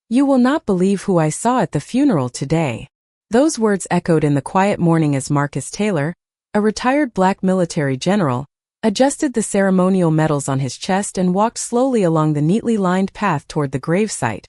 "You will not believe who I saw at the funeral today." Those words echoed in the quiet morning as Marcus Taylor, a retired black military general, adjusted the ceremonial medals on his chest and walked slowly along the neatly lined path toward the gravesite,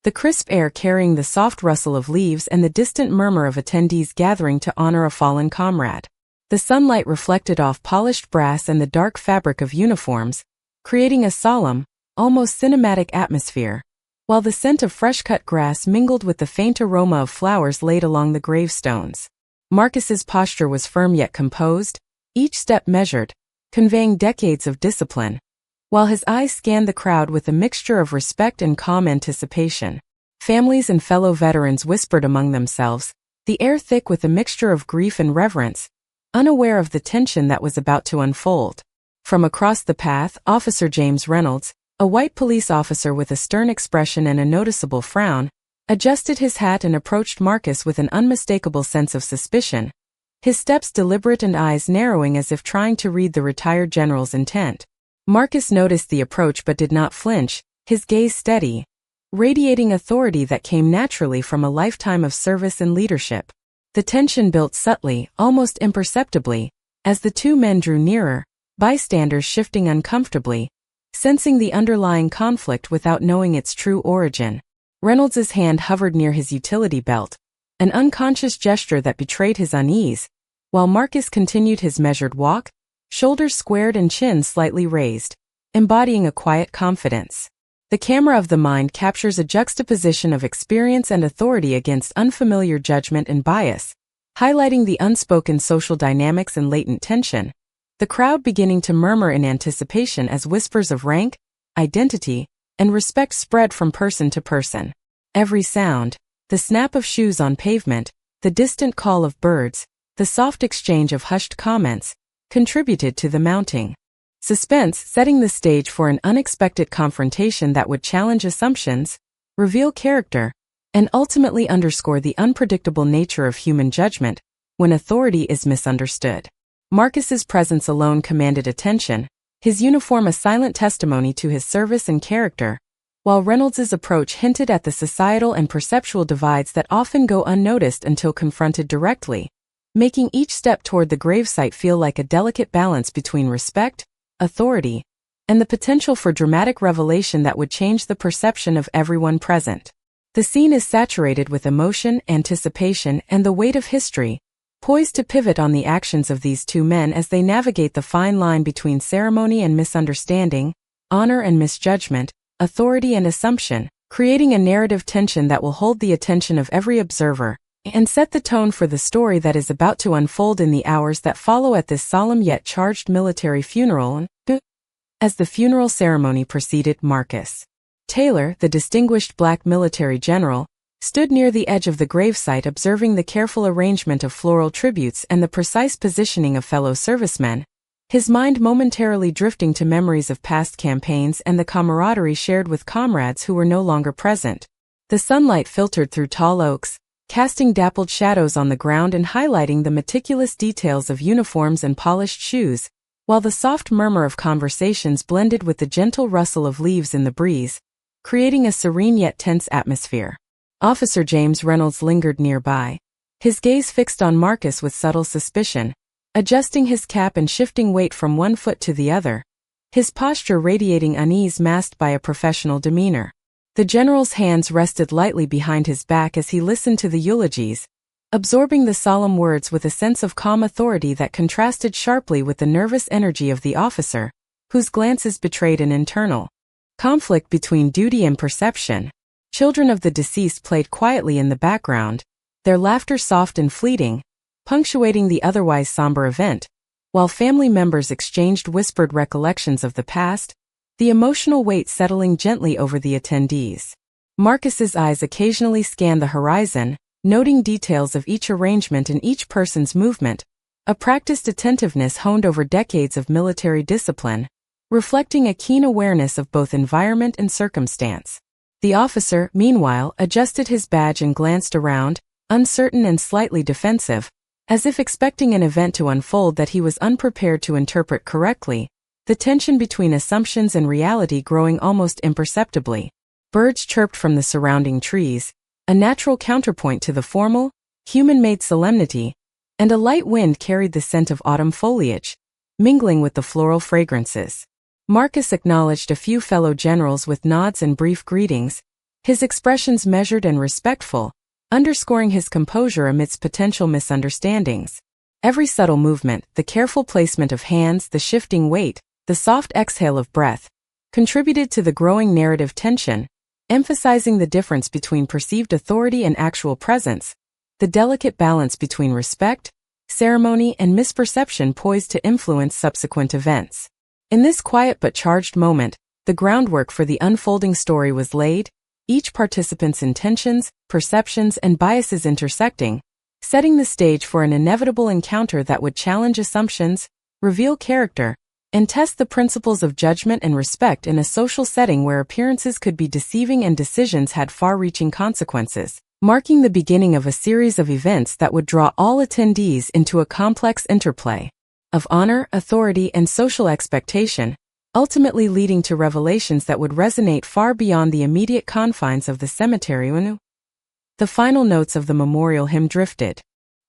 the crisp air carrying the soft rustle of leaves and the distant murmur of attendees gathering to honor a fallen comrade. The sunlight reflected off polished brass and the dark fabric of uniforms, creating a solemn, almost cinematic atmosphere, while the scent of fresh-cut grass mingled with the faint aroma of flowers laid along the gravestones. Marcus's posture was firm yet composed, each step measured, conveying decades of discipline, while his eyes scanned the crowd with a mixture of respect and calm anticipation. Families and fellow veterans whispered among themselves, the air thick with a mixture of grief and reverence, unaware of the tension that was about to unfold. From across the path, Officer James Reynolds, a white police officer with a stern expression and a noticeable frown, adjusted his hat and approached Marcus with an unmistakable sense of suspicion, his steps deliberate and eyes narrowing as if trying to read the retired general's intent. Marcus noticed the approach but did not flinch, his gaze steady, radiating authority that came naturally from a lifetime of service and leadership. The tension built subtly, almost imperceptibly, as the two men drew nearer, bystanders shifting uncomfortably, sensing the underlying conflict without knowing its true origin. Reynolds's hand hovered near his utility belt, an unconscious gesture that betrayed his unease, while Marcus continued his measured walk, shoulders squared and chin slightly raised, embodying a quiet confidence. The camera of the mind captures a juxtaposition of experience and authority against unfamiliar judgment and bias, highlighting the unspoken social dynamics and latent tension, the crowd beginning to murmur in anticipation as whispers of rank, identity, and respect spread from person to person. Every sound, the snap of shoes on pavement, the distant call of birds, the soft exchange of hushed comments, contributed to the mounting suspense, setting the stage for an unexpected confrontation that would challenge assumptions, reveal character, and ultimately underscore the unpredictable nature of human judgment when authority is misunderstood. Marcus's presence alone commanded attention, his uniform a silent testimony to his service and character, while Reynolds's approach hinted at the societal and perceptual divides that often go unnoticed until confronted directly, making each step toward the gravesite feel like a delicate balance between respect, authority, and the potential for dramatic revelation that would change the perception of everyone present. The scene is saturated with emotion, anticipation, and the weight of history, poised to pivot on the actions of these two men as they navigate the fine line between ceremony and misunderstanding, honor and misjudgment, authority and assumption, creating a narrative tension that will hold the attention of every observer and set the tone for the story that is about to unfold in the hours that follow at this solemn yet charged military funeral. As the funeral ceremony proceeded, Marcus Taylor, the distinguished black military general, stood near the edge of the gravesite observing the careful arrangement of floral tributes and the precise positioning of fellow servicemen, his mind momentarily drifting to memories of past campaigns and the camaraderie shared with comrades who were no longer present. The sunlight filtered through tall oaks, casting dappled shadows on the ground and highlighting the meticulous details of uniforms and polished shoes, while the soft murmur of conversations blended with the gentle rustle of leaves in the breeze, creating a serene yet tense atmosphere. Officer James Reynolds lingered nearby, his gaze fixed on Marcus with subtle suspicion, adjusting his cap and shifting weight from one foot to the other, his posture radiating unease masked by a professional demeanor. The general's hands rested lightly behind his back as he listened to the eulogies, absorbing the solemn words with a sense of calm authority that contrasted sharply with the nervous energy of the officer, whose glances betrayed an internal conflict between duty and perception. Children of the deceased played quietly in the background, their laughter soft and fleeting, punctuating the otherwise somber event, while family members exchanged whispered recollections of the past, the emotional weight settling gently over the attendees. Marcus's eyes occasionally scanned the horizon, noting details of each arrangement and each person's movement, a practiced attentiveness honed over decades of military discipline, reflecting a keen awareness of both environment and circumstance. The officer, meanwhile, adjusted his badge and glanced around, uncertain and slightly defensive, as if expecting an event to unfold that he was unprepared to interpret correctly, the tension between assumptions and reality growing almost imperceptibly. Birds chirped from the surrounding trees, a natural counterpoint to the formal, human-made solemnity, and a light wind carried the scent of autumn foliage, mingling with the floral fragrances. Marcus acknowledged a few fellow generals with nods and brief greetings, his expressions measured and respectful, underscoring his composure amidst potential misunderstandings. Every subtle movement, the careful placement of hands, the shifting weight, the soft exhale of breath, contributed to the growing narrative tension, emphasizing the difference between perceived authority and actual presence, the delicate balance between respect, ceremony, and misperception poised to influence subsequent events. In this quiet but charged moment, the groundwork for the unfolding story was laid, each participant's intentions, perceptions, and biases intersecting, setting the stage for an inevitable encounter that would challenge assumptions, reveal character, and test the principles of judgment and respect in a social setting where appearances could be deceiving and decisions had far-reaching consequences, marking the beginning of a series of events that would draw all attendees into a complex interplay of honor, authority, and social expectation, ultimately leading to revelations that would resonate far beyond the immediate confines of the cemetery. The final notes of the memorial hymn drifted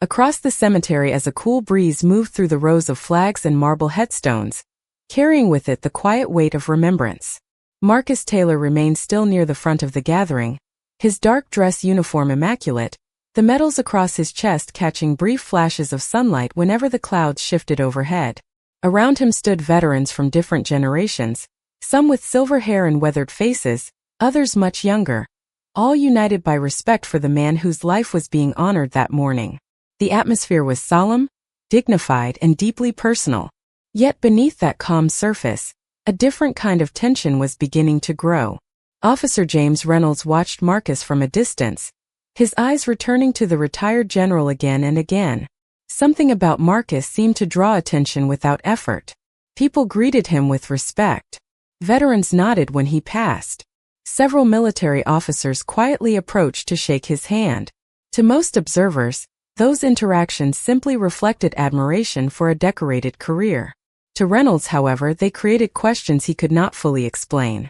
across the cemetery as a cool breeze moved through the rows of flags and marble headstones, carrying with it the quiet weight of remembrance. Marcus Taylor remained still near the front of the gathering, his dark dress uniform immaculate, the medals across his chest catching brief flashes of sunlight whenever the clouds shifted overhead. Around him stood veterans from different generations, some with silver hair and weathered faces, others much younger, all united by respect for the man whose life was being honored that morning. The atmosphere was solemn, dignified, and deeply personal. Yet beneath that calm surface, a different kind of tension was beginning to grow. Officer James Reynolds watched Marcus from a distance, his eyes returning to the retired general again and again. Something about Marcus seemed to draw attention without effort. People greeted him with respect. Veterans nodded when he passed. Several military officers quietly approached to shake his hand. To most observers, those interactions simply reflected admiration for a decorated career. To Reynolds, however, they created questions he could not fully explain.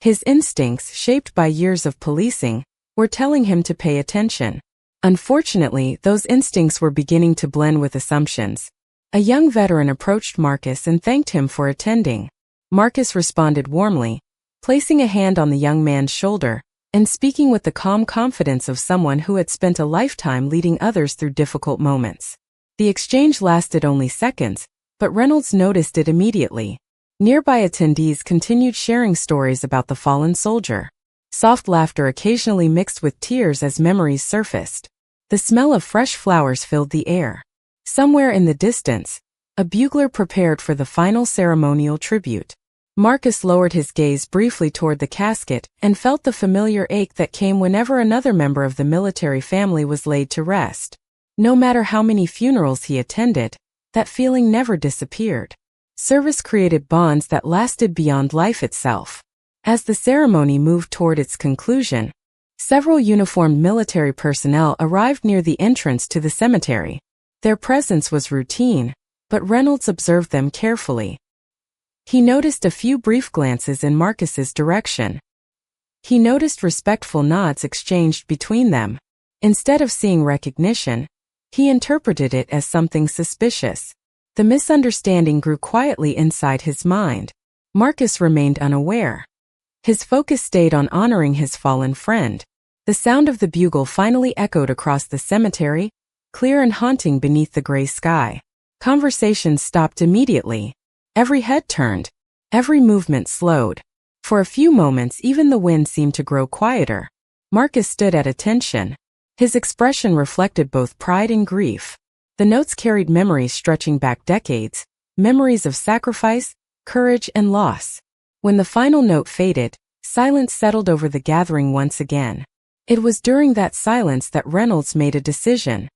His instincts, shaped by years of policing, were telling him to pay attention. Unfortunately, those instincts were beginning to blend with assumptions. A young veteran approached Marcus and thanked him for attending. Marcus responded warmly, placing a hand on the young man's shoulder, and speaking with the calm confidence of someone who had spent a lifetime leading others through difficult moments. The exchange lasted only seconds, but Reynolds noticed it immediately. Nearby attendees continued sharing stories about the fallen soldier. Soft laughter occasionally mixed with tears as memories surfaced. The smell of fresh flowers filled the air. Somewhere in the distance, a bugler prepared for the final ceremonial tribute. Marcus lowered his gaze briefly toward the casket and felt the familiar ache that came whenever another member of the military family was laid to rest. No matter how many funerals he attended, that feeling never disappeared. Service created bonds that lasted beyond life itself. As the ceremony moved toward its conclusion, several uniformed military personnel arrived near the entrance to the cemetery. Their presence was routine, but Reynolds observed them carefully. He noticed a few brief glances in Marcus's direction. He noticed respectful nods exchanged between them. Instead of seeing recognition, he interpreted it as something suspicious. The misunderstanding grew quietly inside his mind. Marcus remained unaware. His focus stayed on honoring his fallen friend. The sound of the bugle finally echoed across the cemetery, clear and haunting beneath the gray sky. Conversations stopped immediately. Every head turned. Every movement slowed. For a few moments even the wind seemed to grow quieter. Marcus stood at attention. His expression reflected both pride and grief. The notes carried memories stretching back decades, memories of sacrifice, courage, and loss. When the final note faded, silence settled over the gathering once again. It was during that silence that Reynolds made a decision.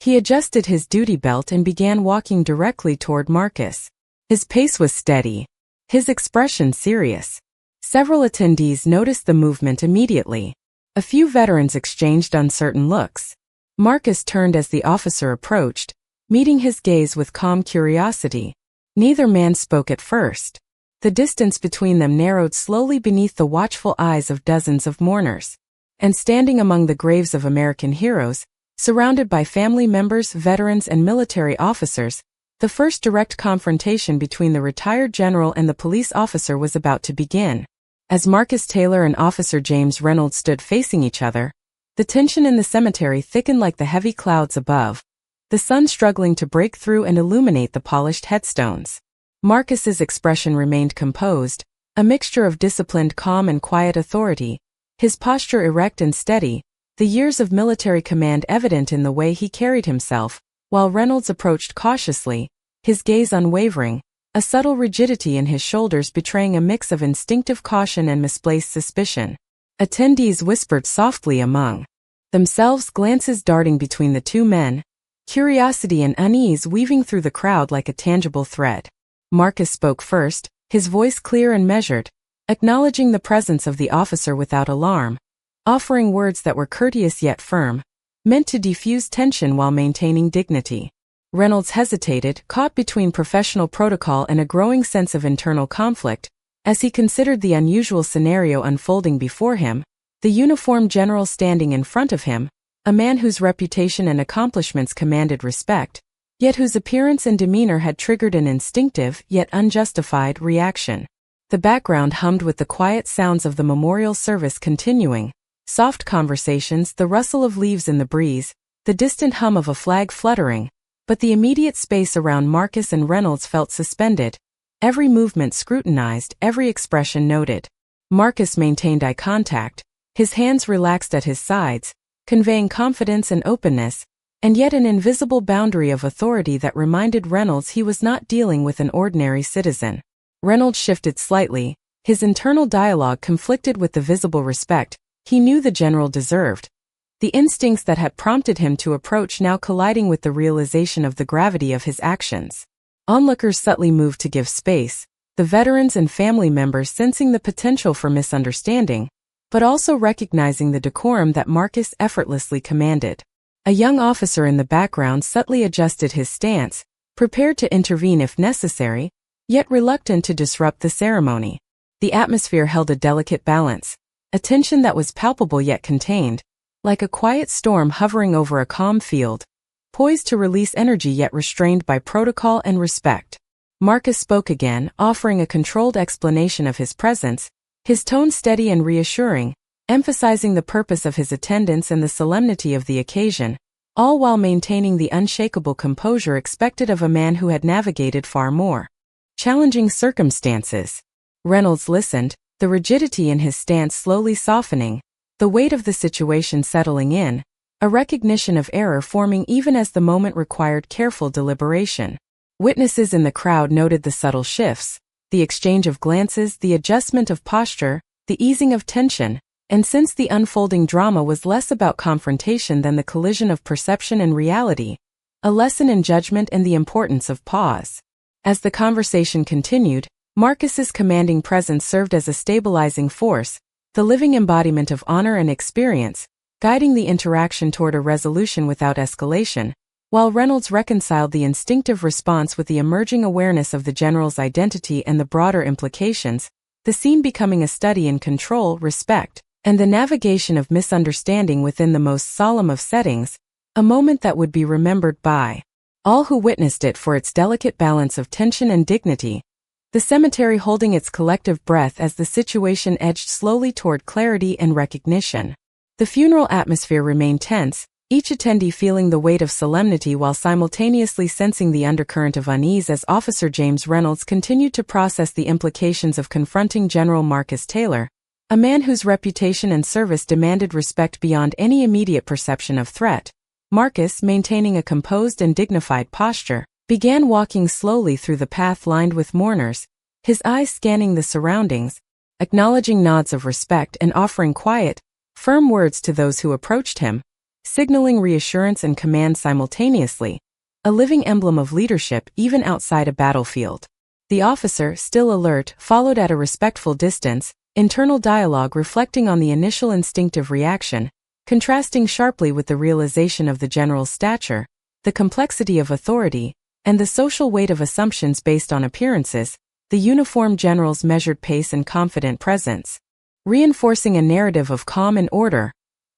He adjusted his duty belt and began walking directly toward Marcus. His pace was steady, his expression serious. Several attendees noticed the movement immediately. A few veterans exchanged uncertain looks. Marcus turned as the officer approached, meeting his gaze with calm curiosity. Neither man spoke at first. The distance between them narrowed slowly beneath the watchful eyes of dozens of mourners. And standing among the graves of American heroes, surrounded by family members, veterans, and military officers, the first direct confrontation between the retired general and the police officer was about to begin. As Marcus Taylor and Officer James Reynolds stood facing each other, the tension in the cemetery thickened like the heavy clouds above, the sun struggling to break through and illuminate the polished headstones. Marcus's expression remained composed, a mixture of disciplined calm and quiet authority, his posture erect and steady, the years of military command evident in the way he carried himself, while Reynolds approached cautiously, his gaze unwavering, a subtle rigidity in his shoulders betraying a mix of instinctive caution and misplaced suspicion. Attendees whispered softly among themselves, glances darting between the two men, curiosity and unease weaving through the crowd like a tangible thread. Marcus spoke first, his voice clear and measured, acknowledging the presence of the officer without alarm, offering words that were courteous yet firm, meant to diffuse tension while maintaining dignity. Reynolds hesitated, caught between professional protocol and a growing sense of internal conflict, as he considered the unusual scenario unfolding before him, the uniformed general standing in front of him, a man whose reputation and accomplishments commanded respect, yet whose appearance and demeanor had triggered an instinctive, yet unjustified, reaction. The background hummed with the quiet sounds of the memorial service continuing, soft conversations, the rustle of leaves in the breeze, the distant hum of a flag fluttering, but the immediate space around Marcus and Reynolds felt suspended, every movement scrutinized, every expression noted. Marcus maintained eye contact, his hands relaxed at his sides, conveying confidence and openness, and yet an invisible boundary of authority that reminded Reynolds he was not dealing with an ordinary citizen. Reynolds shifted slightly, his internal dialogue conflicted with the visible respect he knew the general deserved, the instincts that had prompted him to approach now colliding with the realization of the gravity of his actions. Onlookers subtly moved to give space, the veterans and family members sensing the potential for misunderstanding, but also recognizing the decorum that Marcus effortlessly commanded. A young officer in the background subtly adjusted his stance, prepared to intervene if necessary, yet reluctant to disrupt the ceremony. The atmosphere held a delicate balance, a tension that was palpable yet contained, like a quiet storm hovering over a calm field, poised to release energy yet restrained by protocol and respect. Marcus spoke again, offering a controlled explanation of his presence, his tone steady and reassuring, emphasizing the purpose of his attendance and the solemnity of the occasion, all while maintaining the unshakable composure expected of a man who had navigated far more challenging circumstances. Reynolds listened, the rigidity in his stance slowly softening, the weight of the situation settling in, a recognition of error forming even as the moment required careful deliberation. Witnesses in the crowd noted the subtle shifts, the exchange of glances, the adjustment of posture, the easing of tension, and since the unfolding drama was less about confrontation than the collision of perception and reality, a lesson in judgment and the importance of pause. As the conversation continued, Marcus's commanding presence served as a stabilizing force, the living embodiment of honor and experience, guiding the interaction toward a resolution without escalation, while Reynolds reconciled the instinctive response with the emerging awareness of the general's identity and the broader implications, the scene becoming a study in control, respect, and the navigation of misunderstanding within the most solemn of settings, a moment that would be remembered by all who witnessed it for its delicate balance of tension and dignity, the cemetery holding its collective breath as the situation edged slowly toward clarity and recognition. The funeral atmosphere remained tense, each attendee feeling the weight of solemnity while simultaneously sensing the undercurrent of unease as Officer James Reynolds continued to process the implications of confronting General Marcus Taylor, a man whose reputation and service demanded respect beyond any immediate perception of threat. Marcus, maintaining a composed and dignified posture, began walking slowly through the path lined with mourners, his eyes scanning the surroundings, acknowledging nods of respect and offering quiet, firm words to those who approached him, signaling reassurance and command simultaneously, a living emblem of leadership even outside a battlefield. The officer, still alert, followed at a respectful distance, internal dialogue reflecting on the initial instinctive reaction, contrasting sharply with the realization of the general's stature, the complexity of authority, and the social weight of assumptions based on appearances. the uniformed general's measured pace and confident presence, reinforcing a narrative of calm and order,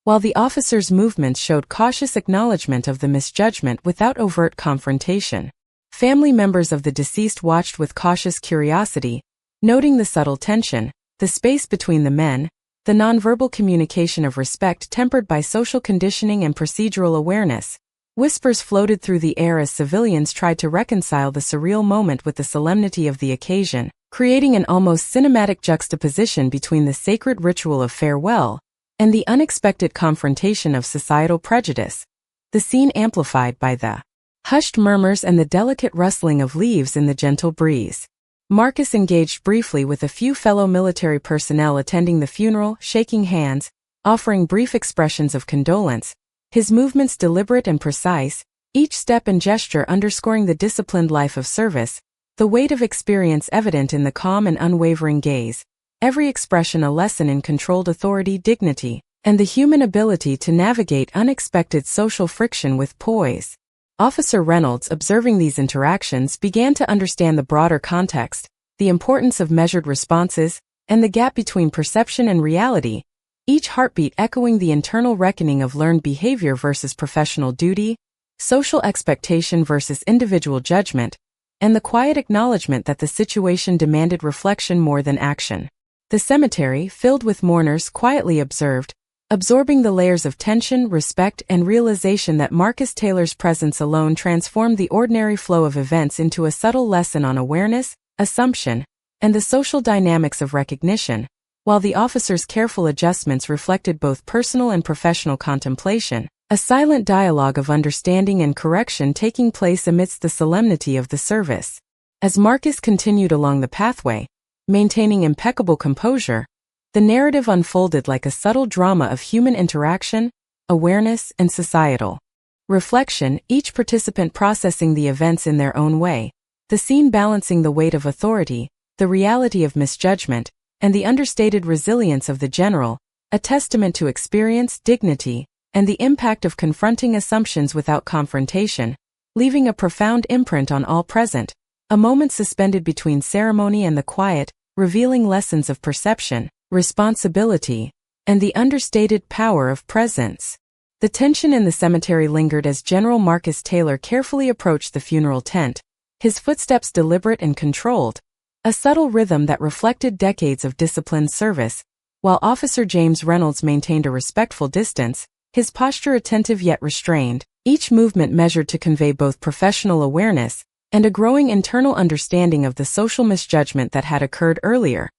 while the officer's movements showed cautious acknowledgement of the misjudgment without overt confrontation. Family members of the deceased watched with cautious curiosity, noting the subtle tension, the space between the men, the nonverbal communication of respect tempered by social conditioning and procedural awareness. Whispers floated through the air as civilians tried to reconcile the surreal moment with the solemnity of the occasion, creating an almost cinematic juxtaposition between the sacred ritual of farewell and the unexpected confrontation of societal prejudice, the scene amplified by the hushed murmurs and the delicate rustling of leaves in the gentle breeze. Marcus engaged briefly with a few fellow military personnel attending the funeral, shaking hands, offering brief expressions of condolence, his movements deliberate and precise, each step and gesture underscoring the disciplined life of service, the weight of experience evident in the calm and unwavering gaze, every expression a lesson in controlled authority, dignity, and the human ability to navigate unexpected social friction with poise. Officer Reynolds, observing these interactions, began to understand the broader context, the importance of measured responses, and the gap between perception and reality, each heartbeat echoing the internal reckoning of learned behavior versus professional duty, social expectation versus individual judgment, and the quiet acknowledgement that the situation demanded reflection more than action. The cemetery, filled with mourners, quietly observed, absorbing the layers of tension, respect, and realization that Marcus Taylor's presence alone transformed the ordinary flow of events into a subtle lesson on awareness, assumption, and the social dynamics of recognition, while the officer's careful adjustments reflected both personal and professional contemplation, a silent dialogue of understanding and correction taking place amidst the solemnity of the service. As Marcus continued along the pathway, maintaining impeccable composure, the narrative unfolded like a subtle drama of human interaction, awareness, and societal reflection, each participant processing the events in their own way, the scene balancing the weight of authority, the reality of misjudgment, and the understated resilience of the general, a testament to experience, dignity, and the impact of confronting assumptions without confrontation, leaving a profound imprint on all present, a moment suspended between ceremony and the quiet, revealing lessons of perception, responsibility, and the understated power of presence. The tension in the cemetery lingered as General Marcus Taylor carefully approached the funeral tent, his footsteps deliberate and controlled, a subtle rhythm that reflected decades of disciplined service, while Officer James Reynolds maintained a respectful distance, his posture attentive yet restrained, each movement measured to convey both professional awareness and a growing internal understanding of the social misjudgment that had occurred earlier.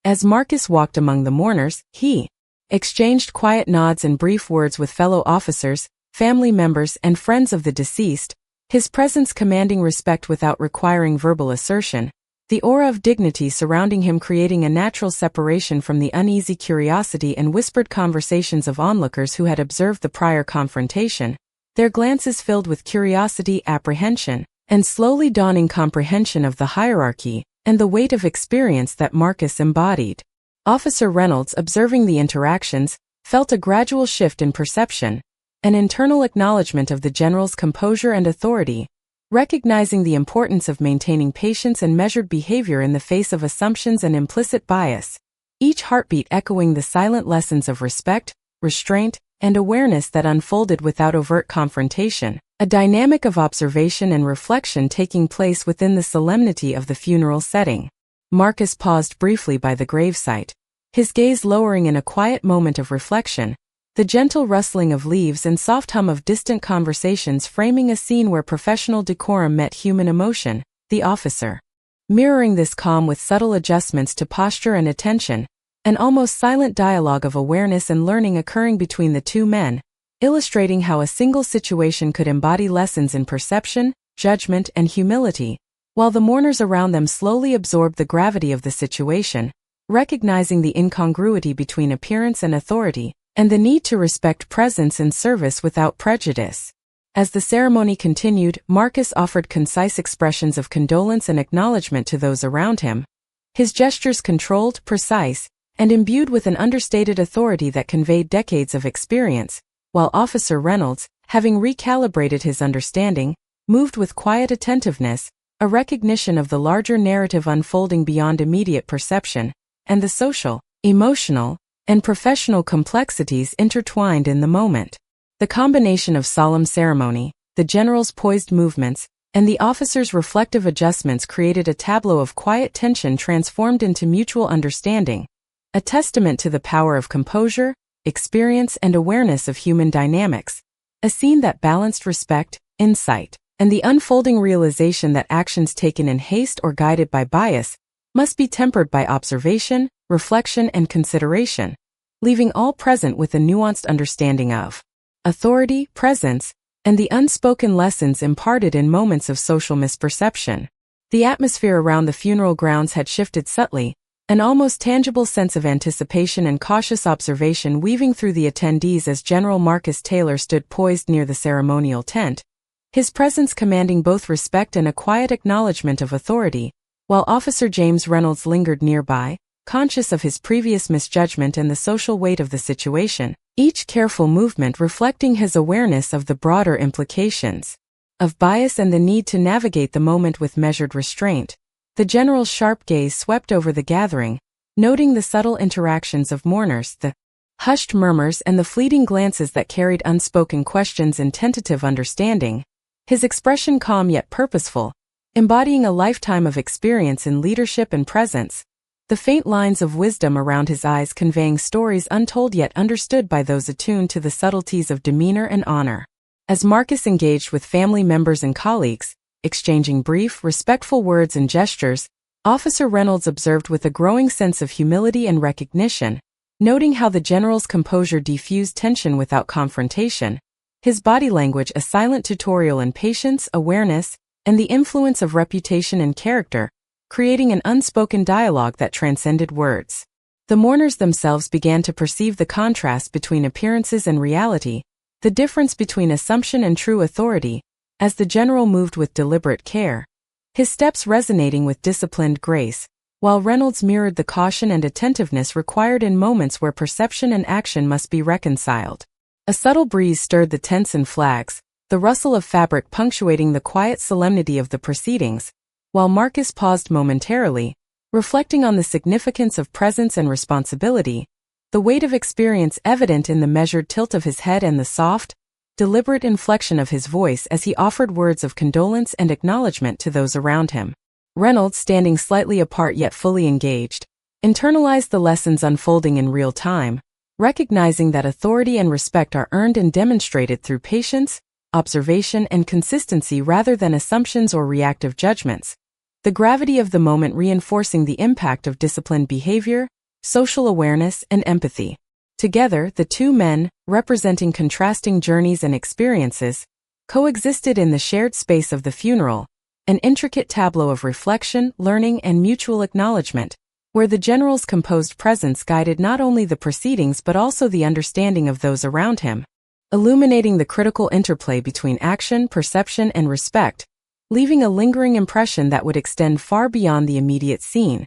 As Marcus walked among the mourners, he exchanged quiet nods and brief words with fellow officers, family members, and friends of the deceased, his presence commanding respect without requiring verbal assertion, the aura of dignity surrounding him creating a natural separation from the uneasy curiosity and whispered conversations of onlookers who had observed the prior confrontation, their glances filled with curiosity, apprehension, and slowly dawning comprehension of the hierarchy and the weight of experience that Marcus embodied. Officer Reynolds, observing the interactions, felt a gradual shift in perception, an internal acknowledgement of the general's composure and authority, recognizing the importance of maintaining patience and measured behavior in the face of assumptions and implicit bias, each heartbeat echoing the silent lessons of respect, restraint, and awareness that unfolded without overt confrontation, a dynamic of observation and reflection taking place within the solemnity of the funeral setting. Marcus paused briefly by the gravesite, his gaze lowering in a quiet moment of reflection, the gentle rustling of leaves and soft hum of distant conversations framing a scene where professional decorum met human emotion, the officer mirroring this calm with subtle adjustments to posture and attention, an almost silent dialogue of awareness and learning occurring between the two men, illustrating how a single situation could embody lessons in perception, judgment, and humility, while the mourners around them slowly absorbed the gravity of the situation, recognizing the incongruity between appearance and authority, and the need to respect presence and service without prejudice. As the ceremony continued, Marcus offered concise expressions of condolence and acknowledgement to those around him, his gestures controlled, precise, and imbued with an understated authority that conveyed decades of experience, while Officer Reynolds, having recalibrated his understanding, moved with quiet attentiveness, a recognition of the larger narrative unfolding beyond immediate perception, and the social, emotional, and professional complexities intertwined in the moment. The combination of solemn ceremony, the general's poised movements, and the officer's reflective adjustments created a tableau of quiet tension transformed into mutual understanding, a testament to the power of composure, experience, and awareness of human dynamics, a scene that balanced respect, insight, and the unfolding realization that actions taken in haste or guided by bias must be tempered by observation, reflection, and consideration, leaving all present with a nuanced understanding of authority, presence, and the unspoken lessons imparted in moments of social misperception. The atmosphere around the funeral grounds had shifted subtly, an almost tangible sense of anticipation and cautious observation weaving through the attendees as General Marcus Taylor stood poised near the ceremonial tent, his presence commanding both respect and a quiet acknowledgement of authority, while Officer James Reynolds lingered nearby, conscious of his previous misjudgment and the social weight of the situation, each careful movement reflecting his awareness of the broader implications of bias and the need to navigate the moment with measured restraint. The general's sharp gaze swept over the gathering, noting the subtle interactions of mourners, the hushed murmurs, and the fleeting glances that carried unspoken questions and tentative understanding. His expression calm yet purposeful, embodying a lifetime of experience in leadership and presence, the faint lines of wisdom around his eyes conveying stories untold yet understood by those attuned to the subtleties of demeanor and honor. As Marcus engaged with family members and colleagues, exchanging brief, respectful words and gestures, Officer Reynolds observed with a growing sense of humility and recognition, noting how the general's composure diffused tension without confrontation, his body language a silent tutorial in patience, awareness, and the influence of reputation and character, creating an unspoken dialogue that transcended words. The mourners themselves began to perceive the contrast between appearances and reality, the difference between assumption and true authority, as the general moved with deliberate care, his steps resonating with disciplined grace, while Reynolds mirrored the caution and attentiveness required in moments where perception and action must be reconciled. A subtle breeze stirred the tents and flags, the rustle of fabric punctuating the quiet solemnity of the proceedings, while Marcus paused momentarily, reflecting on the significance of presence and responsibility, the weight of experience evident in the measured tilt of his head and the soft, deliberate inflection of his voice as he offered words of condolence and acknowledgement to those around him. Reynolds, standing slightly apart yet fully engaged, internalized the lessons unfolding in real time, recognizing that authority and respect are earned and demonstrated through patience, observation, and consistency rather than assumptions or reactive judgments, the gravity of the moment reinforcing the impact of disciplined behavior, social awareness, and empathy. Together, the two men, representing contrasting journeys and experiences, coexisted in the shared space of the funeral, an intricate tableau of reflection, learning, and mutual acknowledgement, where the general's composed presence guided not only the proceedings but also the understanding of those around him, illuminating the critical interplay between action, perception, and respect, leaving a lingering impression that would extend far beyond the immediate scene,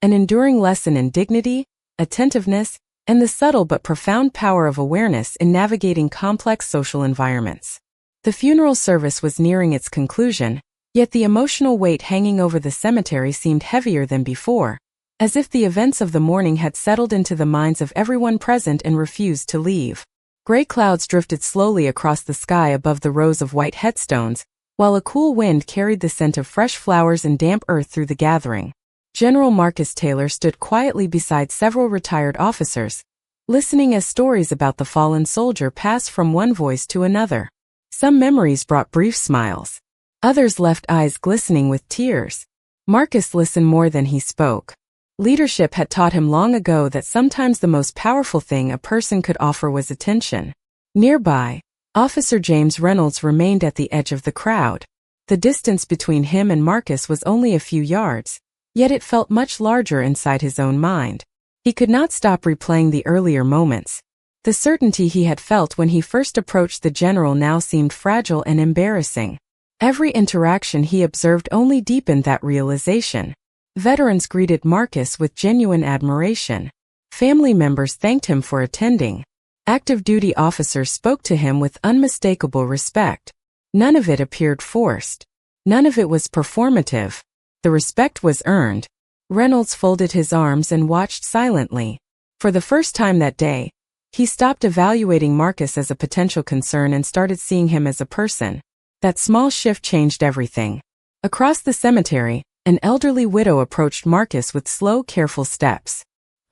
an enduring lesson in dignity, attentiveness, and the subtle but profound power of awareness in navigating complex social environments. The funeral service was nearing its conclusion, yet the emotional weight hanging over the cemetery seemed heavier than before, as if the events of the morning had settled into the minds of everyone present and refused to leave. Gray clouds drifted slowly across the sky above the rows of white headstones, while a cool wind carried the scent of fresh flowers and damp earth through the gathering. General Marcus Taylor stood quietly beside several retired officers, listening as stories about the fallen soldier passed from one voice to another. Some memories brought brief smiles. Others left eyes glistening with tears. Marcus listened more than he spoke. Leadership had taught him long ago that sometimes the most powerful thing a person could offer was attention. Nearby, Officer James Reynolds remained at the edge of the crowd. The distance between him and Marcus was only a few yards, yet it felt much larger inside his own mind. He could not stop replaying the earlier moments. The certainty he had felt when he first approached the general now seemed fragile and embarrassing. Every interaction he observed only deepened that realization. Veterans greeted Marcus with genuine admiration. Family members thanked him for attending. Active duty officers spoke to him with unmistakable respect. None of it appeared forced. None of it was performative. The respect was earned. Reynolds folded his arms and watched silently. For the first time that day, he stopped evaluating Marcus as a potential concern and started seeing him as a person. That small shift changed everything. Across the cemetery, an elderly widow approached Marcus with slow, careful steps.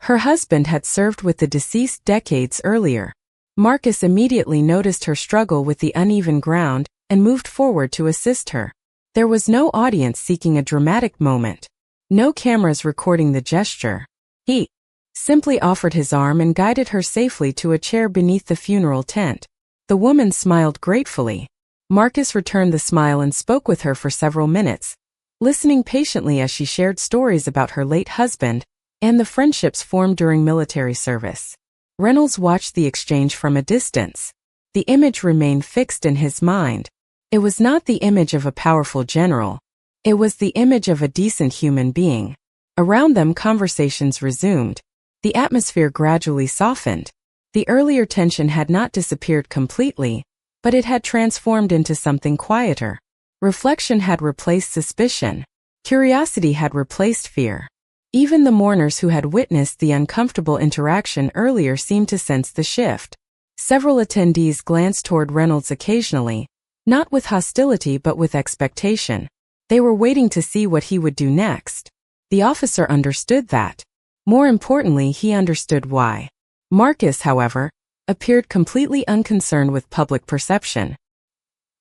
Her husband had served with the deceased decades earlier. Marcus immediately noticed her struggle with the uneven ground and moved forward to assist her. There was no audience seeking a dramatic moment. No cameras recording the gesture. He simply offered his arm and guided her safely to a chair beneath the funeral tent. The woman smiled gratefully. Marcus returned the smile and spoke with her for several minutes, listening patiently as she shared stories about her late husband and the friendships formed during military service. Reynolds watched the exchange from a distance. The image remained fixed in his mind. It was not the image of a powerful general. It was the image of a decent human being. Around them, conversations resumed. The atmosphere gradually softened. The earlier tension had not disappeared completely, but it had transformed into something quieter. Reflection had replaced suspicion. Curiosity had replaced fear. Even the mourners who had witnessed the uncomfortable interaction earlier seemed to sense the shift. Several attendees glanced toward Reynolds occasionally, not with hostility but with expectation. They were waiting to see what he would do next. The officer understood that. More importantly, he understood why. Marcus, however, appeared completely unconcerned with public perception.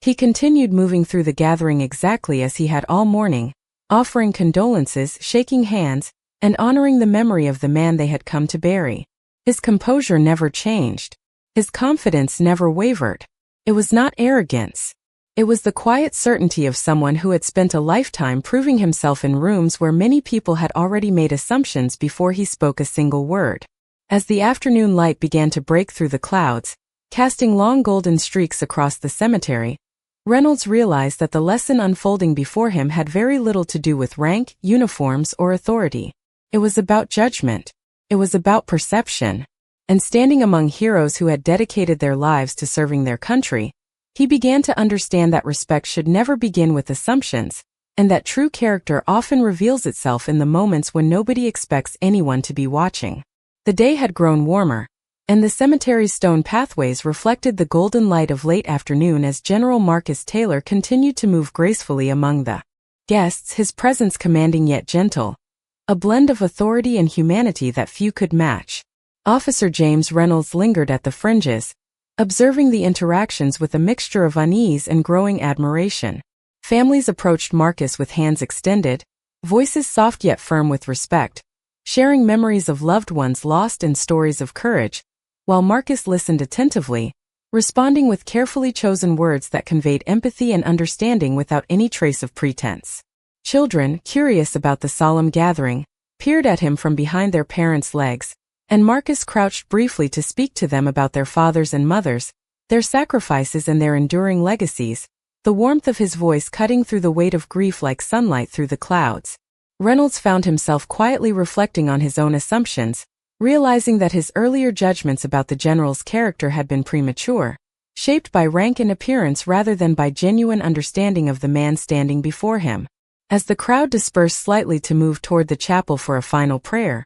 He continued moving through the gathering exactly as he had all morning, offering condolences, shaking hands, and honoring the memory of the man they had come to bury. His composure never changed. His confidence never wavered. It was not arrogance. It was the quiet certainty of someone who had spent a lifetime proving himself in rooms where many people had already made assumptions before he spoke a single word. As the afternoon light began to break through the clouds, casting long golden streaks across the cemetery, Reynolds realized that the lesson unfolding before him had very little to do with rank, uniforms, or authority. It was about judgment. It was about perception. And standing among heroes who had dedicated their lives to serving their country, he began to understand that respect should never begin with assumptions, and that true character often reveals itself in the moments when nobody expects anyone to be watching. The day had grown warmer, and the cemetery's stone pathways reflected the golden light of late afternoon as General Marcus Taylor continued to move gracefully among the guests, his presence commanding yet gentle, a blend of authority and humanity that few could match. Officer James Reynolds lingered at the fringes, observing the interactions with a mixture of unease and growing admiration. Families approached Marcus with hands extended, voices soft yet firm with respect, sharing memories of loved ones lost and stories of courage, while Marcus listened attentively, responding with carefully chosen words that conveyed empathy and understanding without any trace of pretense. Children, curious about the solemn gathering, peered at him from behind their parents' legs, and Marcus crouched briefly to speak to them about their fathers and mothers, their sacrifices and their enduring legacies, the warmth of his voice cutting through the weight of grief like sunlight through the clouds. Reynolds found himself quietly reflecting on his own assumptions, realizing that his earlier judgments about the general's character had been premature, shaped by rank and appearance rather than by genuine understanding of the man standing before him. As the crowd dispersed slightly to move toward the chapel for a final prayer,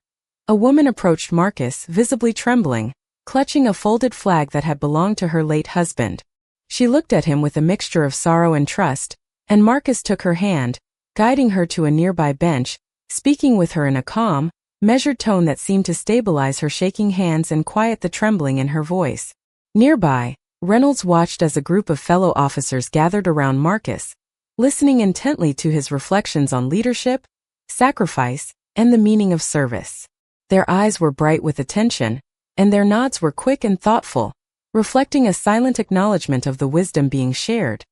a woman approached Marcus, visibly trembling, clutching a folded flag that had belonged to her late husband. She looked at him with a mixture of sorrow and trust, and Marcus took her hand, guiding her to a nearby bench, speaking with her in a calm, measured tone that seemed to stabilize her shaking hands and quiet the trembling in her voice. Nearby, Reynolds watched as a group of fellow officers gathered around Marcus, listening intently to his reflections on leadership, sacrifice, and the meaning of service. Their eyes were bright with attention, and their nods were quick and thoughtful, reflecting a silent acknowledgement of the wisdom being shared,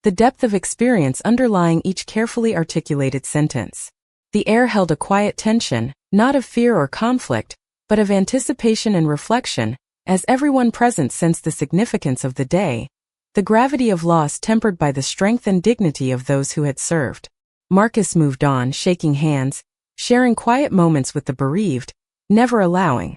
the depth of experience underlying each carefully articulated sentence. The air held a quiet tension, not of fear or conflict, but of anticipation and reflection, as everyone present sensed the significance of the day, the gravity of loss tempered by the strength and dignity of those who had served. Marcus moved on, shaking hands, sharing quiet moments with the bereaved, never allowing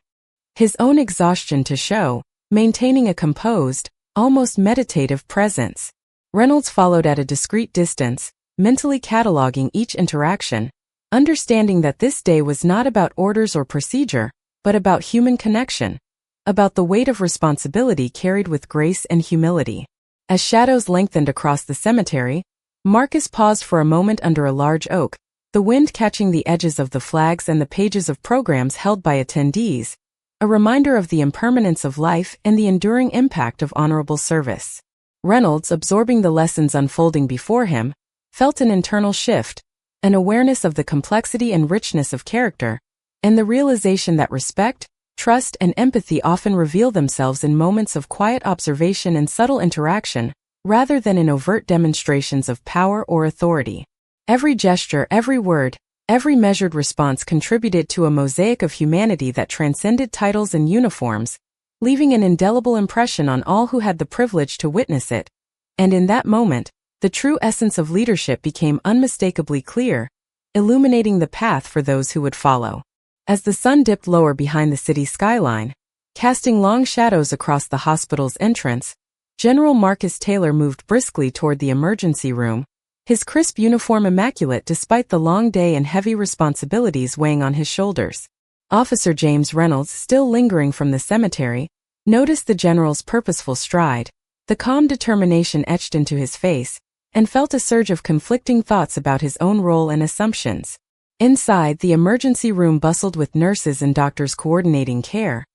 his own exhaustion to show, maintaining a composed, almost meditative presence. Reynolds followed at a discreet distance, mentally cataloging each interaction, understanding that this day was not about orders or procedure, but about human connection, about the weight of responsibility carried with grace and humility. As shadows lengthened across the cemetery, Marcus paused for a moment under a large oak, the wind catching the edges of the flags and the pages of programs held by attendees, a reminder of the impermanence of life and the enduring impact of honorable service. Reynolds, absorbing the lessons unfolding before him, felt an internal shift, an awareness of the complexity and richness of character, and the realization that respect, trust, and empathy often reveal themselves in moments of quiet observation and subtle interaction, rather than in overt demonstrations of power or authority. Every gesture, every word, every measured response contributed to a mosaic of humanity that transcended titles and uniforms, leaving an indelible impression on all who had the privilege to witness it. And in that moment, the true essence of leadership became unmistakably clear, illuminating the path for those who would follow. As the sun dipped lower behind the city skyline, casting long shadows across the hospital's entrance, General Marcus Taylor moved briskly toward the emergency room, his crisp uniform immaculate despite the long day and heavy responsibilities weighing on his shoulders. Officer James Reynolds, still lingering from the cemetery, noticed the general's purposeful stride, the calm determination etched into his face, and felt a surge of conflicting thoughts about his own role and assumptions. Inside, the emergency room bustled with nurses and doctors coordinating care,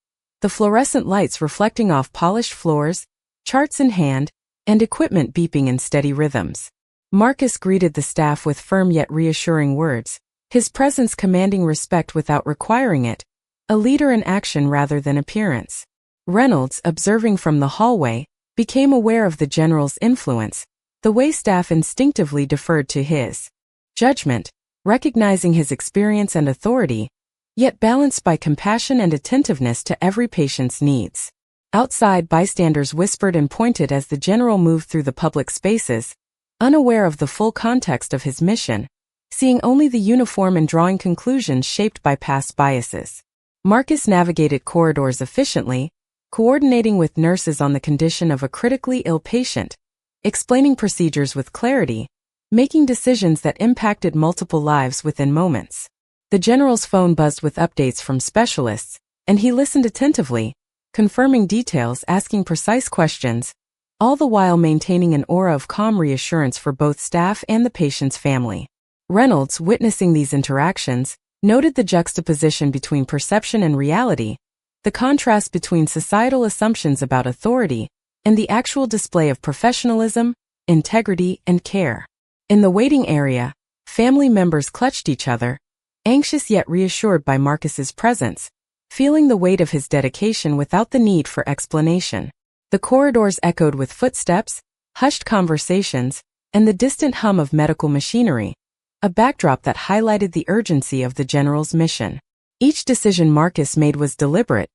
the fluorescent lights reflecting off polished floors, charts in hand, and equipment beeping in steady rhythms. Marcus greeted the staff with firm yet reassuring words, his presence commanding respect without requiring it, a leader in action rather than appearance. Reynolds, observing from the hallway, became aware of the general's influence, the way staff instinctively deferred to his judgment, recognizing his experience and authority, yet balanced by compassion and attentiveness to every patient's needs. Outside, bystanders whispered and pointed as the general moved through the public spaces, unaware of the full context of his mission, seeing only the uniform and drawing conclusions shaped by past biases. Marcus navigated corridors efficiently, coordinating with nurses on the condition of a critically ill patient, explaining procedures with clarity, making decisions that impacted multiple lives within moments. The general's phone buzzed with updates from specialists, and he listened attentively, confirming details, asking precise questions, all the while maintaining an aura of calm reassurance for both staff and the patient's family. Reynolds, witnessing these interactions, noted the juxtaposition between perception and reality, the contrast between societal assumptions about authority and the actual display of professionalism, integrity, and care. In the waiting area, family members clutched each other, anxious yet reassured by Marcus's presence, feeling the weight of his dedication without the need for explanation. The corridors echoed with footsteps, hushed conversations, and the distant hum of medical machinery, a backdrop that highlighted the urgency of the general's mission. Each decision Marcus made was deliberate,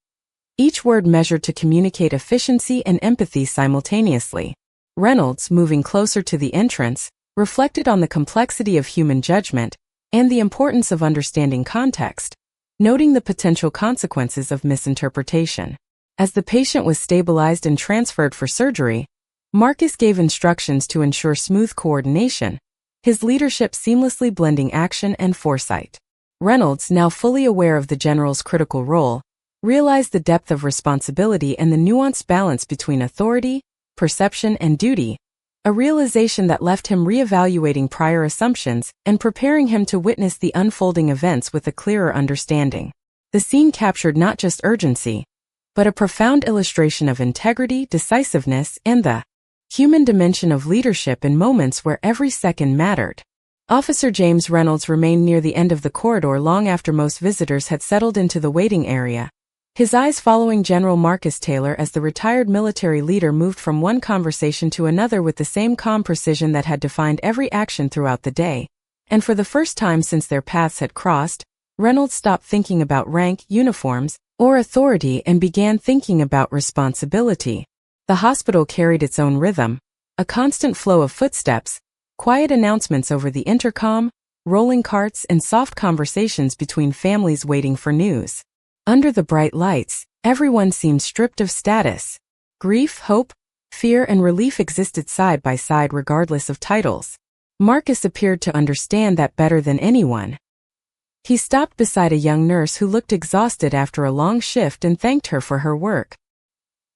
each word measured to communicate efficiency and empathy simultaneously. Reynolds, moving closer to the entrance, reflected on the complexity of human judgment and the importance of understanding context, noting the potential consequences of misinterpretation. As the patient was stabilized and transferred for surgery, Marcus gave instructions to ensure smooth coordination, his leadership seamlessly blending action and foresight. Reynolds, now fully aware of the general's critical role, realized the depth of responsibility and the nuanced balance between authority, perception, and duty, a realization that left him reevaluating prior assumptions and preparing him to witness the unfolding events with a clearer understanding. The scene captured not just urgency, but a profound illustration of integrity, decisiveness, and the human dimension of leadership in moments where every second mattered. Officer James Reynolds remained near the end of the corridor long after most visitors had settled into the waiting area, his eyes following General Marcus Taylor as the retired military leader moved from one conversation to another with the same calm precision that had defined every action throughout the day. And for the first time since their paths had crossed, Reynolds stopped thinking about rank, uniforms, or authority and began thinking about responsibility. The hospital carried its own rhythm, a constant flow of footsteps, quiet announcements over the intercom, rolling carts, and soft conversations between families waiting for news. Under the bright lights, everyone seemed stripped of status. Grief, hope, fear, and relief existed side by side regardless of titles. Marcus appeared to understand that better than anyone. He stopped beside a young nurse who looked exhausted after a long shift and thanked her for her work.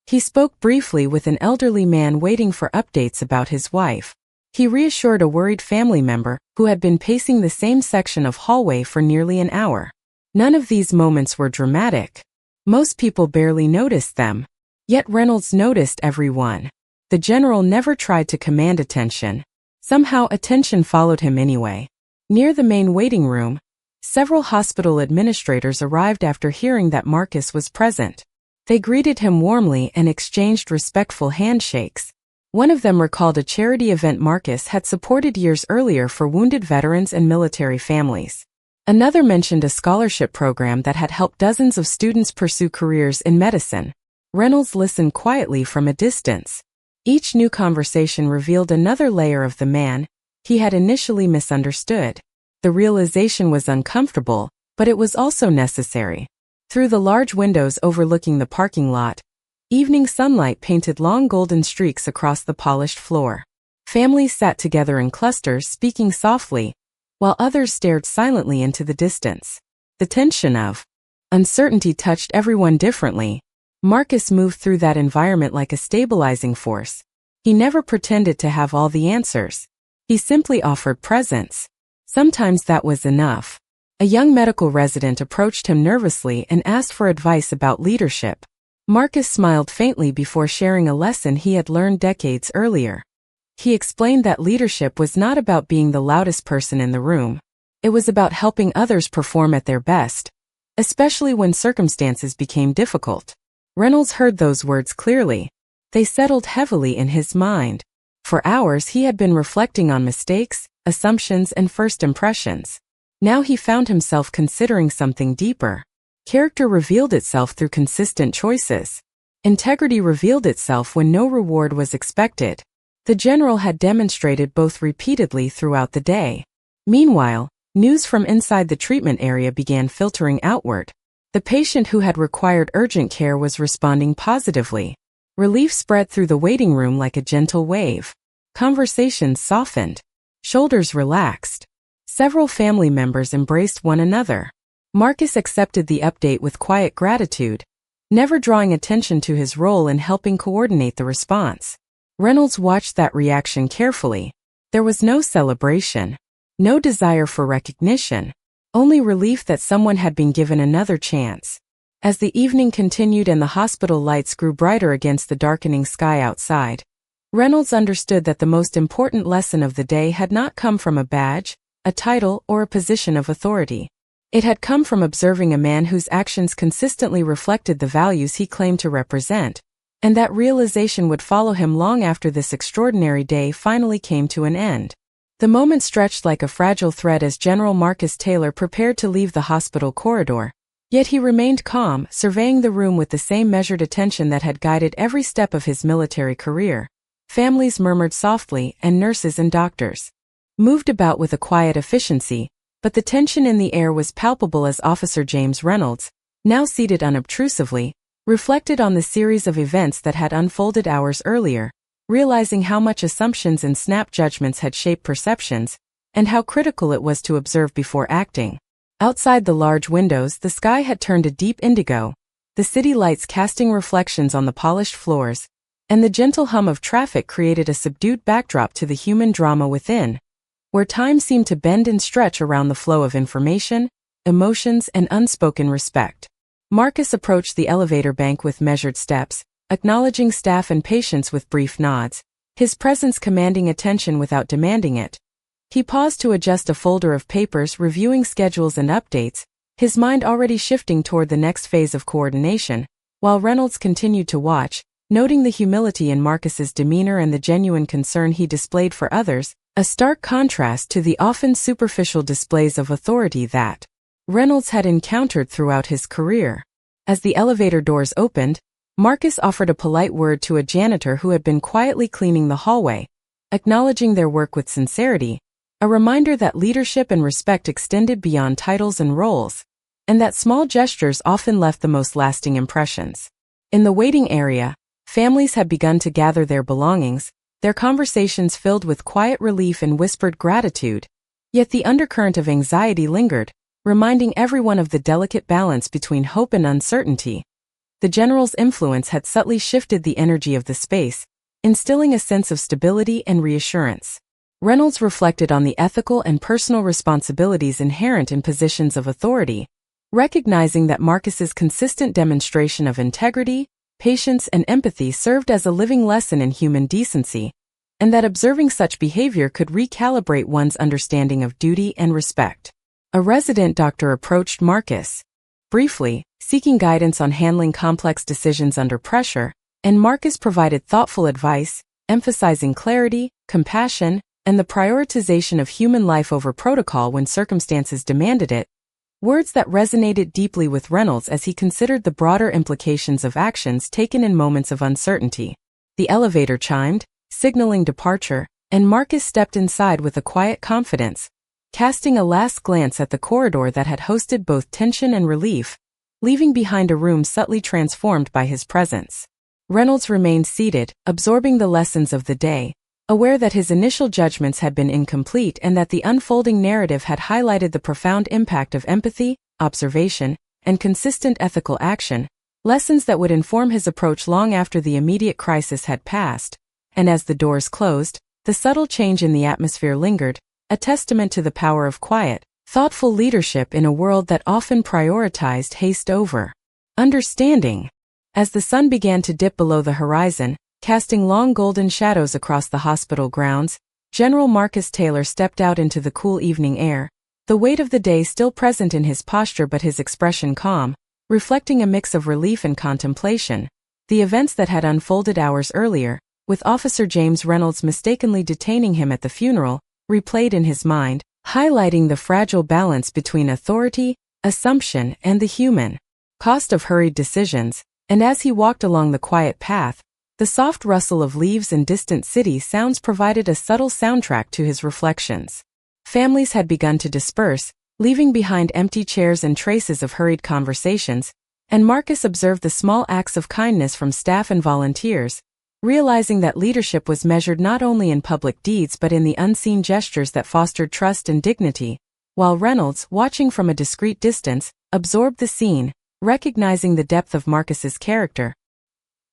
He spoke briefly with an elderly man waiting for updates about his wife. He reassured a worried family member who had been pacing the same section of hallway for nearly an hour. None of these moments were dramatic. Most people barely noticed them. Yet Reynolds noticed every one. The general never tried to command attention. Somehow attention followed him anyway. Near the main waiting room, several hospital administrators arrived after hearing that Marcus was present. They greeted him warmly and exchanged respectful handshakes. One of them recalled a charity event Marcus had supported years earlier for wounded veterans and military families. Another mentioned a scholarship program that had helped dozens of students pursue careers in medicine. Reynolds listened quietly from a distance. Each new conversation revealed another layer of the man he had initially misunderstood. The realization was uncomfortable, but it was also necessary. Through the large windows overlooking the parking lot, evening sunlight painted long golden streaks across the polished floor. Families sat together in clusters, speaking softly, while others stared silently into the distance. The tension of uncertainty touched everyone differently. Marcus moved through that environment like a stabilizing force. He never pretended to have all the answers. He simply offered presence. Sometimes that was enough. A young medical resident approached him nervously and asked for advice about leadership. Marcus smiled faintly before sharing a lesson he had learned decades earlier. He explained that leadership was not about being the loudest person in the room. It was about helping others perform at their best, especially when circumstances became difficult. Reynolds heard those words clearly. They settled heavily in his mind. For hours he had been reflecting on mistakes, assumptions, and first impressions. Now he found himself considering something deeper. Character revealed itself through consistent choices. Integrity revealed itself when no reward was expected. The general had demonstrated both repeatedly throughout the day. Meanwhile, news from inside the treatment area began filtering outward. The patient who had required urgent care was responding positively. Relief spread through the waiting room like a gentle wave. Conversations softened. Shoulders relaxed. Several family members embraced one another. Marcus accepted the update with quiet gratitude, never drawing attention to his role in helping coordinate the response. Reynolds watched that reaction carefully. There was no celebration, no desire for recognition, only relief that someone had been given another chance. As the evening continued and the hospital lights grew brighter against the darkening sky outside, Reynolds understood that the most important lesson of the day had not come from a badge, a title, or a position of authority. It had come from observing a man whose actions consistently reflected the values he claimed to represent, and that realization would follow him long after this extraordinary day finally came to an end. The moment stretched like a fragile thread as General Marcus Taylor prepared to leave the hospital corridor. Yet he remained calm, surveying the room with the same measured attention that had guided every step of his military career. Families murmured softly, and nurses and doctors moved about with a quiet efficiency, but the tension in the air was palpable as Officer James Reynolds, now seated unobtrusively, reflected on the series of events that had unfolded hours earlier, realizing how much assumptions and snap judgments had shaped perceptions, and how critical it was to observe before acting. Outside the large windows, the sky had turned a deep indigo, the city lights casting reflections on the polished floors, and the gentle hum of traffic created a subdued backdrop to the human drama within, where time seemed to bend and stretch around the flow of information, emotions, and unspoken respect. Marcus approached the elevator bank with measured steps, acknowledging staff and patients with brief nods, his presence commanding attention without demanding it. He paused to adjust a folder of papers, reviewing schedules and updates, his mind already shifting toward the next phase of coordination, while Reynolds continued to watch, noting the humility in Marcus's demeanor and the genuine concern he displayed for others, a stark contrast to the often superficial displays of authority that Reynolds had encountered throughout his career. As the elevator doors opened, Marcus offered a polite word to a janitor who had been quietly cleaning the hallway, acknowledging their work with sincerity, a reminder that leadership and respect extended beyond titles and roles, and that small gestures often left the most lasting impressions. In the waiting area, families had begun to gather their belongings, their conversations filled with quiet relief and whispered gratitude. Yet the undercurrent of anxiety lingered, reminding everyone of the delicate balance between hope and uncertainty. The general's influence had subtly shifted the energy of the space, instilling a sense of stability and reassurance. Reynolds reflected on the ethical and personal responsibilities inherent in positions of authority, recognizing that Marcus's consistent demonstration of integrity, patience, and empathy served as a living lesson in human decency, and that observing such behavior could recalibrate one's understanding of duty and respect. A resident doctor approached Marcus, briefly, seeking guidance on handling complex decisions under pressure, and Marcus provided thoughtful advice, emphasizing clarity, compassion, and the prioritization of human life over protocol when circumstances demanded it, words that resonated deeply with Reynolds as he considered the broader implications of actions taken in moments of uncertainty. The elevator chimed, signaling departure, and Marcus stepped inside with a quiet confidence, casting a last glance at the corridor that had hosted both tension and relief, leaving behind a room subtly transformed by his presence. Reynolds remained seated, absorbing the lessons of the day, aware that his initial judgments had been incomplete and that the unfolding narrative had highlighted the profound impact of empathy, observation, and consistent ethical action, lessons that would inform his approach long after the immediate crisis had passed. And as the doors closed, the subtle change in the atmosphere lingered, a testament to the power of quiet, thoughtful leadership in a world that often prioritized haste over understanding. As the sun began to dip below the horizon, casting long golden shadows across the hospital grounds, General Marcus Taylor stepped out into the cool evening air, the weight of the day still present in his posture but his expression calm, reflecting a mix of relief and contemplation. The events that had unfolded hours earlier, with Officer James Reynolds mistakenly detaining him at the funeral, replayed in his mind, highlighting the fragile balance between authority, assumption, and the human cost of hurried decisions. And as he walked along the quiet path, the soft rustle of leaves and distant city sounds provided a subtle soundtrack to his reflections. Families had begun to disperse, leaving behind empty chairs and traces of hurried conversations, and Marcus observed the small acts of kindness from staff and volunteers, realizing that leadership was measured not only in public deeds but in the unseen gestures that fostered trust and dignity, while Reynolds, watching from a discreet distance, absorbed the scene, recognizing the depth of Marcus's character,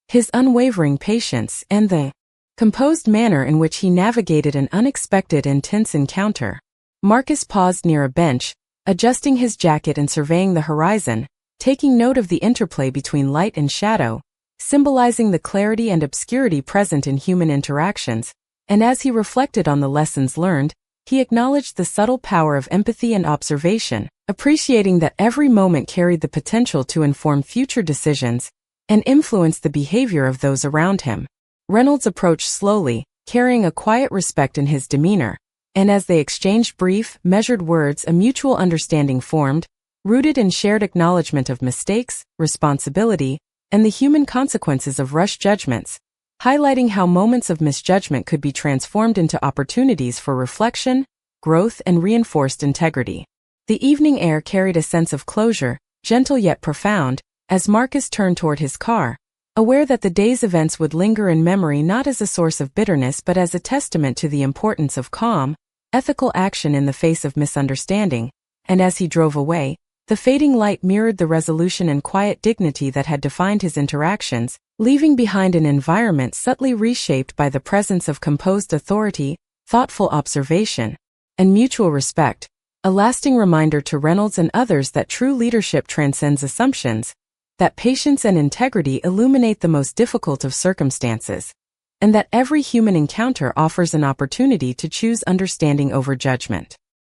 his unwavering patience, and the composed manner in which he navigated an unexpected and tense encounter. Marcus paused near a bench, adjusting his jacket and surveying the horizon, taking note of the interplay between light and shadow, symbolizing the clarity and obscurity present in human interactions, and as he reflected on the lessons learned, he acknowledged the subtle power of empathy and observation, appreciating that every moment carried the potential to inform future decisions and influence the behavior of those around him. Reynolds approached slowly, carrying a quiet respect in his demeanor, and as they exchanged brief, measured words, a mutual understanding formed, rooted in shared acknowledgement of mistakes, responsibility, and the human consequences of rushed judgments, highlighting how moments of misjudgment could be transformed into opportunities for reflection, growth, and reinforced integrity. The evening air carried a sense of closure, gentle yet profound, as Marcus turned toward his car, aware that the day's events would linger in memory not as a source of bitterness but as a testament to the importance of calm, ethical action in the face of misunderstanding. And as he drove away, the fading light mirrored the resolution and quiet dignity that had defined his interactions, leaving behind an environment subtly reshaped by the presence of composed authority, thoughtful observation, and mutual respect, a lasting reminder to Reynolds and others that true leadership transcends assumptions, that patience and integrity illuminate the most difficult of circumstances, and that every human encounter offers an opportunity to choose understanding over judgment.